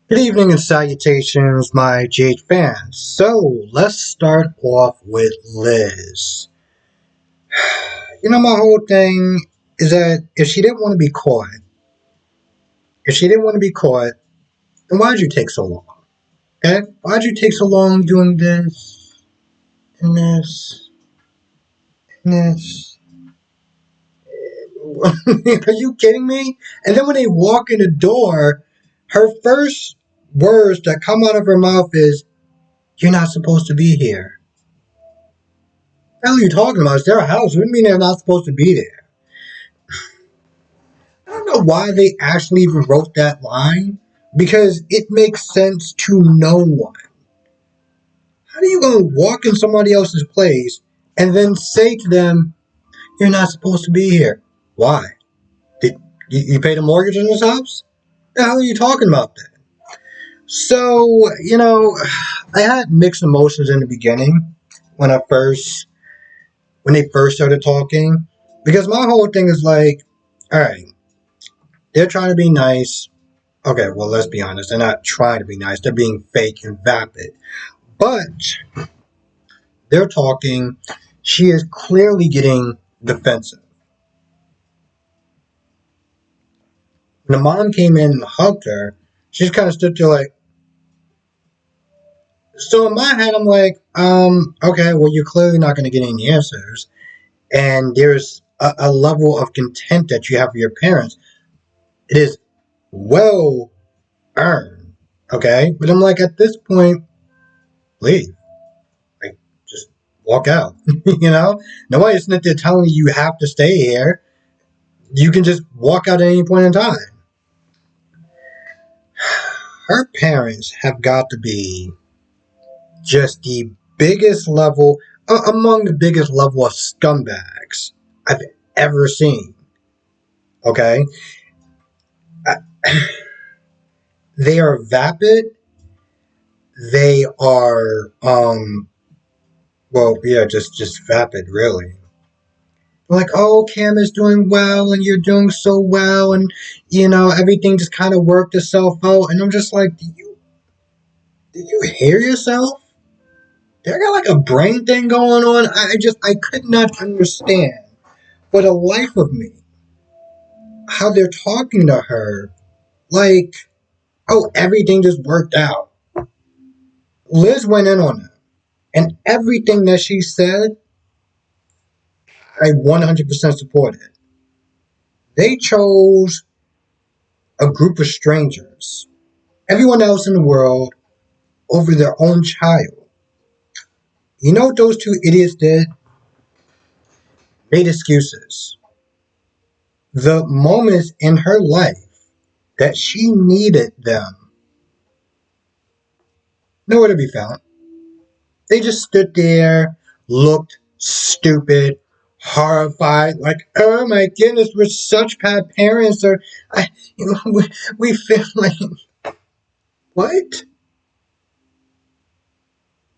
Good evening and salutations, my GH fans. So, let's start off with Liz. My whole thing is that if she didn't want to be caught, then why'd you take so long? Okay? Why'd you take so long doing this, and this, and this? Are you kidding me? And then when they walk in the door, her first words that come out of her mouth is, "You're not supposed to be here." What the hell are you talking about? It's their house. What do you mean they're not supposed to be there? I don't know why they actually even wrote that line because it makes sense to no one. How are you going to walk in somebody else's place and then say to them, "You're not supposed to be here"? Why? Did you pay the mortgage on this house? The hell are you talking about then? So, I had mixed emotions in the beginning when when they first started talking because my whole thing is like, all right, they're trying to be nice. Okay, well, let's be honest. They're not trying to be nice. They're being fake and vapid. But they're talking. She is clearly getting defensive. When the mom came in and hugged her, she just kind of stood there like. So in my head, I'm like, okay, well, you're clearly not going to get any answers. And there's a level of contempt that you have for your parents. It is well earned, okay? But I'm like, at this point, leave. Like, just walk out. Nobody's sitting there telling you you have to stay here. You can just walk out at any point in time. Her parents have got to be just the biggest level, among the biggest level of scumbags I've ever seen. Okay? I, they are vapid. They are, well, yeah, just vapid, really. Like, oh, Cam is doing well and you're doing so well and everything just kind of worked itself out. And I'm just like, do you hear yourself? They got like a brain thing going on. I could not understand for the life of me how they're talking to her like, oh, everything just worked out. Liz went in on it, and everything that she said, I 100% supported. They chose a group of strangers, everyone else in the world, over their own child. You know what those two idiots did? Made excuses. The moments in her life that she needed them, nowhere to be found. They just stood there, looked stupid, horrified, like, oh my goodness, we're such bad parents, or we feel like, what?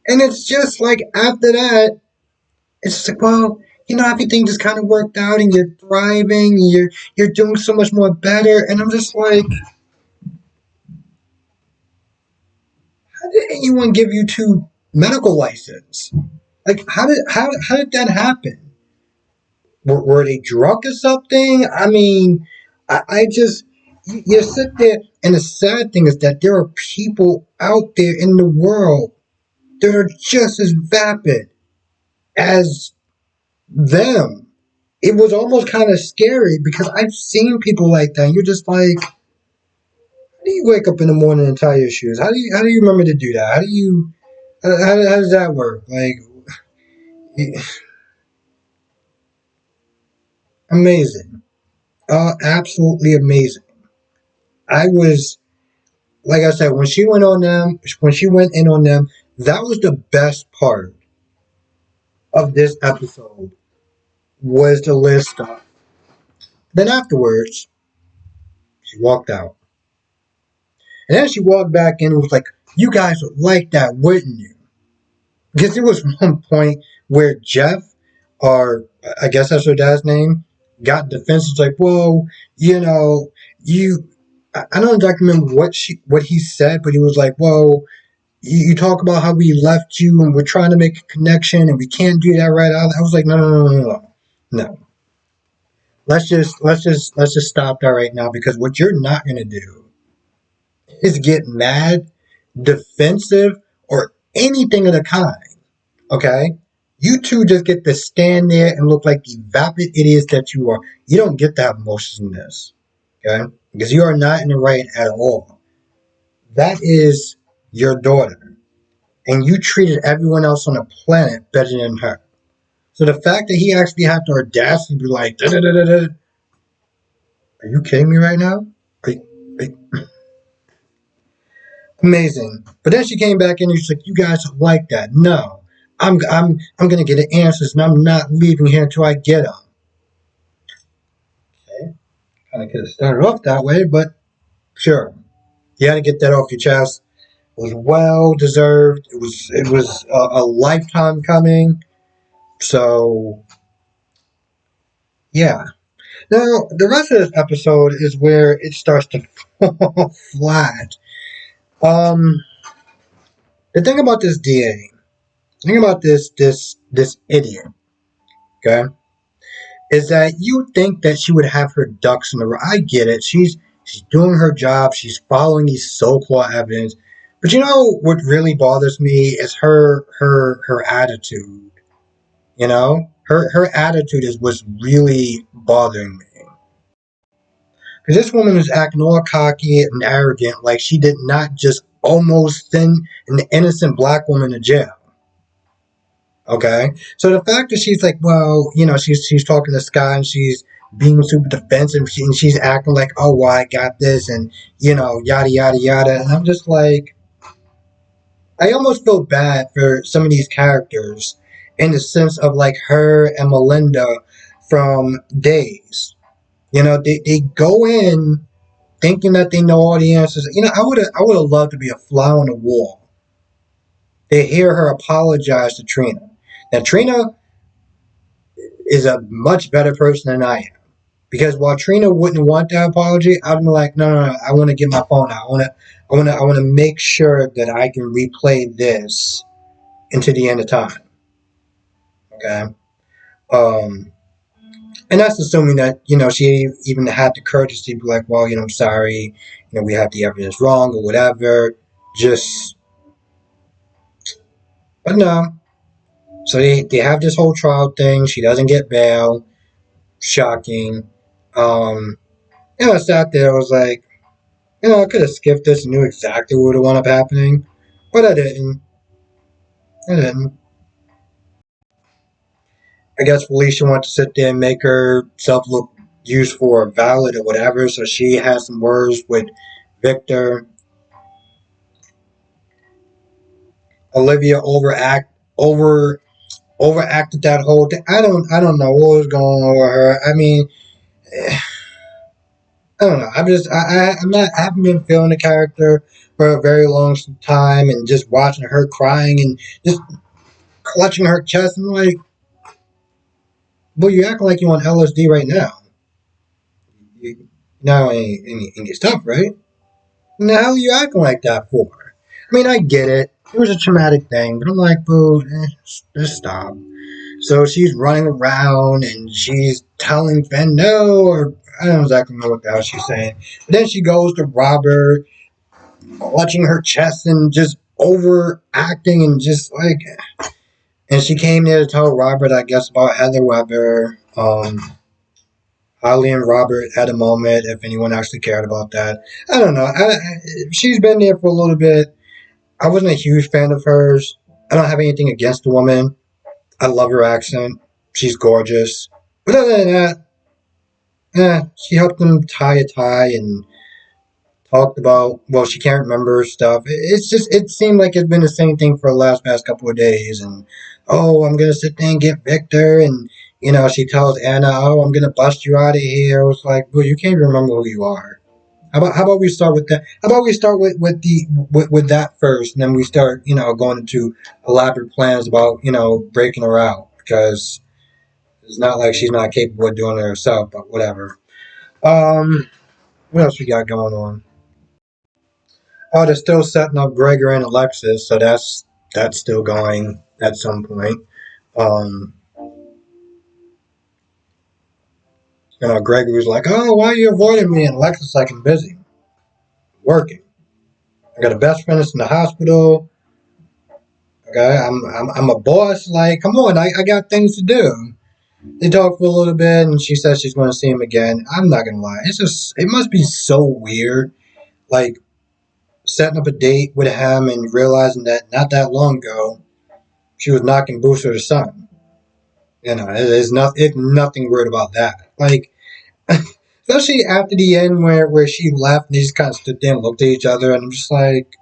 And it's just like after that, it's just like, well, everything just kind of worked out, and you're thriving, and you're doing so much more better, and I'm just like, how did anyone give you two medical license? Like, how did that happen? Were they drunk or something? I mean, I just you sit there, and the sad thing is that there are people out there in the world that are just as vapid as them. It was almost kind of scary because I've seen people like that. And you're just like, how do you wake up in the morning and tie your shoes? How do you remember to do that? How does that work? Like, amazing, absolutely amazing. I was like I said, when she went in on them, that was the best part of this episode was the Liz stuff. Then afterwards, she walked out. And then she walked back in and was like, you guys would like that, wouldn't you? Because there was one point where Jeff, or I guess that's her dad's name, got defensive like, well, you I don't exactly remember what he said, but he was like, "Well, you talk about how we left you and we're trying to make a connection and we can't do that right." I was like, "No, no, no, no, no, no. Let's just stop that right now because what you're not gonna do is get mad, defensive, or anything of the kind. Okay." You two just get to stand there and look like the vapid idiots that you are. You don't get to have emotions in this. Okay? Because you are not in the right at all. That is your daughter. And you treated everyone else on the planet better than her. So the fact that he actually had the audacity to be like, da, da, da, da, da, are you kidding me right now? Are you, are you- Amazing. But then she came back and she's like, you guys are like that. No. I'm gonna get the answers and I'm not leaving here until I get them. Okay. Kinda could have started off that way, but sure. You had to get that off your chest. It was well deserved. It was a lifetime coming. So yeah. Now the rest of this episode is where it starts to fall flat. Um, the thing about this DA, the thing about this idiot, okay, is that you think that she would have her ducks in a row. I get it. She's doing her job. She's following these so-called evidence. But you know what really bothers me is her attitude. You know, her attitude is what's really bothering me. Because this woman is acting all cocky and arrogant, like she did not just almost send an innocent black woman to jail. Okay, so the fact that she's like, well, she's talking to Scott and she's being super defensive and she's acting like, oh, well, I got this and yada yada yada, and I'm just like, I almost feel bad for some of these characters in the sense of like her and Melinda from Days. They go in thinking that they know all the answers. I would have loved to be a fly on the wall to hear her apologize to Trina. Now Trina is a much better person than I am. Because while Trina wouldn't want that apology, I'd be like, no, no, no, I want to get my phone out. I want to make sure that I can replay this into the end of time. Okay. Um, and that's assuming that she even had the courtesy to be like, well, I'm sorry, we have the evidence wrong or whatever. Just, but no. So they have this whole trial thing. She doesn't get bail. Shocking. Um, I sat there. I was like, I could have skipped this and knew exactly what would have wound up happening, but I didn't. I didn't. I guess Felicia wanted to sit there and make herself look useful or valid or whatever, so she had some words with Victor. Olivia overacted that whole thing. I don't know what was going on with her. I mean, I don't know. I haven't been feeling the character for a very long time, and just watching her crying and just clutching her chest. I'm like, well, you acting like you're on LSD right now. You now in your stuff, right? Now, how are you acting like that for? I mean, I get it. It was a traumatic thing, but I'm like, boo, just stop. So she's running around and she's telling Ben no, or I don't exactly know what the hell she's saying. But then she goes to Robert, clutching her chest and just overacting and just like. And she came there to tell Robert, I guess, about Heather Weber. Holly and Robert had a moment, if anyone actually cared about that. I don't know. She's been there for a little bit. I wasn't a huge fan of hers. I don't have anything against the woman. I love her accent. She's gorgeous. But other than that, she helped them tie a tie and talked about, well, she can't remember stuff. It's just, it seemed like it's been the same thing for the past couple of days. And, oh, I'm going to sit there and get Victor. And, she tells Anna, oh, I'm going to bust you out of here. I was like, well, you can't even remember who you are. How about we start with that? How about we start with that first, and then we start going into elaborate plans about breaking her out, because it's not like she's not capable of doing it herself, but whatever. Um, What else we got going on? Oh, they're still setting up Gregory and Alexis, so that's still going at some point. Um, Gregory was like, "Oh, why are you avoiding me?" And Alexis like, "I'm busy working. I got a best friend that's in the hospital. Okay, I'm a boss. Like, come on, I got things to do." They talk for a little bit, and she says she's going to see him again. I'm not gonna lie, it must be so weird, like setting up a date with him and realizing that not that long ago she was knocking boots with her son. It's nothing weird about that. Like, especially after the end where she left and they just kind of stood there and looked at each other, and I'm just like,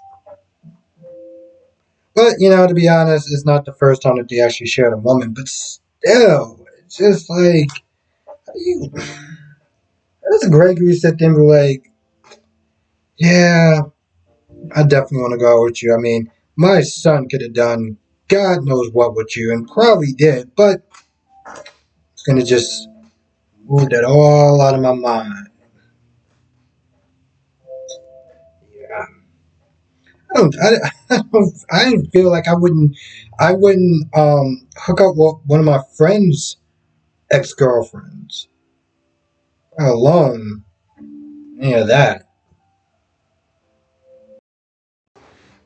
but to be honest, it's not the first time that they actually shared a woman, but still, it's just like, how do you? That's Gregory sit there and be like, yeah, I definitely want to go with you. I mean, my son could have done God knows what with you, and probably did, but it's gonna just move that all out of my mind. Yeah, I feel like I wouldn't hook up with one of my friends' ex girlfriends alone. Yeah, that.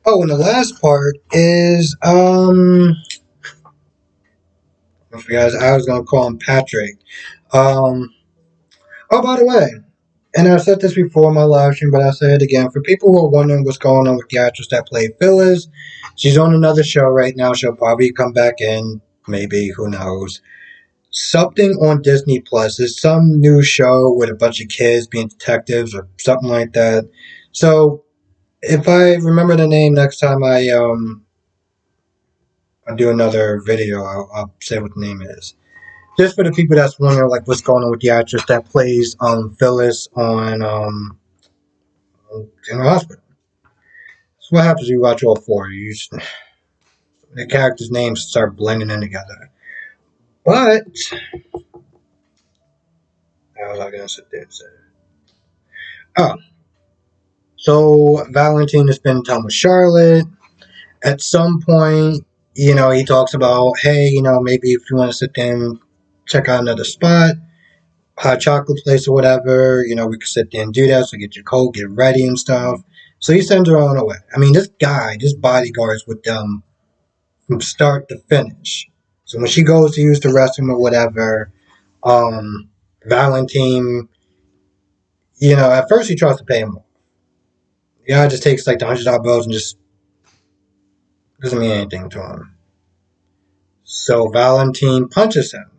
Oh, and the last part is I was gonna call him Patrick. Um, oh, by the way, and I've said this before in my live stream, but I'll say it again. For people who are wondering what's going on with the actress that played Phyllis, she's on another show right now. She'll probably come back in, maybe, who knows. Something on Disney Plus. It's some new show with a bunch of kids being detectives or something like that. So if I remember the name next time I do another video, I'll say what the name is. Just for the people that's wondering like what's going on with the actress that plays Phyllis on General Hospital. So what happens when you watch all four? The characters' names start blending in together. But how was I gonna sit there and say? Oh, so Valentina spending time with Charlotte. At some point, he talks about, hey, maybe if you want to sit there and check out another spot, hot chocolate place or whatever, we could sit there and do that. So get your coat, get ready and stuff. So he sends her on her way. I mean, this bodyguard is with them from start to finish. So when she goes to use the restroom or whatever, Valentine, at first he tries to pay him off. Yeah, just takes like the $100 bills and just doesn't mean anything to him. So Valentine punches him.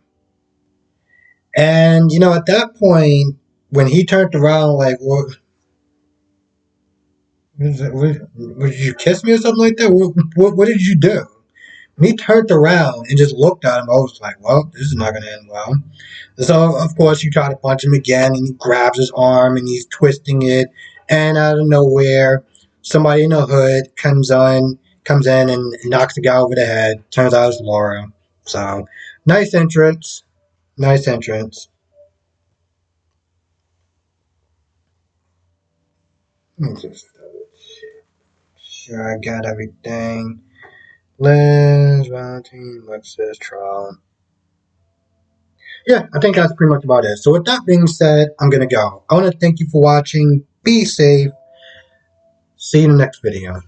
And, at that point, when he turned around, like, what, did you kiss me or something like that? What did you do? When he turned around and just looked at him, I was like, well, this is not going to end well. So, of course, you try to punch him again, and he grabs his arm, and he's twisting it. And out of nowhere, somebody in the hood comes in and knocks the guy over the head. Turns out it's Laura. So, nice entrance. Nice entrance. Let me just double sure I got everything. Liz, Valentine, Alexis, trial. Yeah, I think that's pretty much about it. So with that being said, I'm gonna go. I want to thank you for watching. Be safe. See you in the next video.